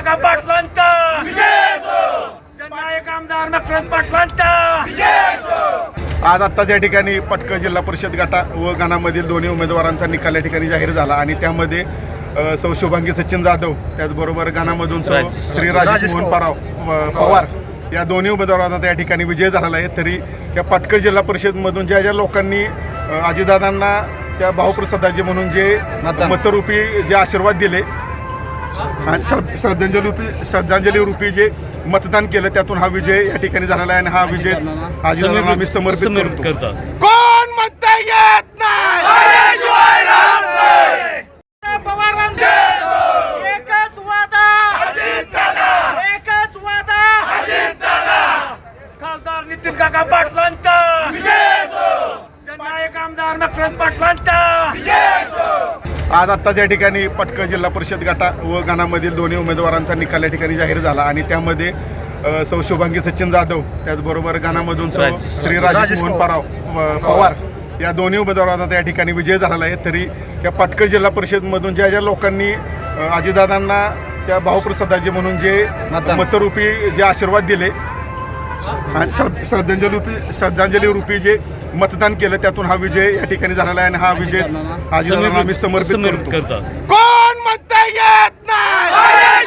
काका पाटलांचा जननायक आमदार नकरत पाटलांचा आज आत्ताच या ठिकाणी पटकळ जिल्हा परिषद गटा व गणामधील दोन्ही उमेदवारांचा निकाल या ठिकाणी जाहीर झाला आणि त्यामध्ये सौ शुभांगी सचिन जाधव त्याचबरोबर गणामधून श्री राजेश मोहन पवार या दोन्ही उमेदवारांचा या ठिकाणी विजय झालेला आहे. तरी या पटकळ जिल्हा परिषदमधून ज्या ज्या लोकांनी अजितदादांना त्या भाऊप्रसादाजी म्हणून जे मतरूपी जे आशीर्वाद दिले आणि श्रद्धांजली रूपी जे मतदान केलं त्यातून हा विजय या ठिकाणी झालेला आहे आणि हा विजय अजितदादांना आम्ही समर्पित करतो. कोण म्हणता येत नाही एकच वादा एकच वादा खासदार नितीन काका पाटलांचा जननायक आमदार नकरत पाटलांचा आज आत्ताच या ठिकाणी पटकळ जिल्हा परिषद गटा व गणामधील दोन्ही उमेदवारांचा निकाल या ठिकाणी जाहीर झाला आणि त्यामध्ये सौ शुभांगी सचिन जाधव त्याचबरोबर गणामधून श्री राजेश मोहन पवार या दोन्ही उमेदवारांचा या ठिकाणी विजय झालेला आहे. तरी या पटकळ जिल्हा परिषदमधून ज्या ज्या लोकांनी अजितदादांना त्या भाऊप्रसादाजी म्हणून जे मतरूपी जे आशीर्वाद दिले आणि श्रद्धांजली रूपी जे मतदान केलं त्यातून हा विजय या ठिकाणी झालेला आहे आणि हा विजय अजितदादांना आम्ही समर्पित करतो. कोण म्हणता येत नाही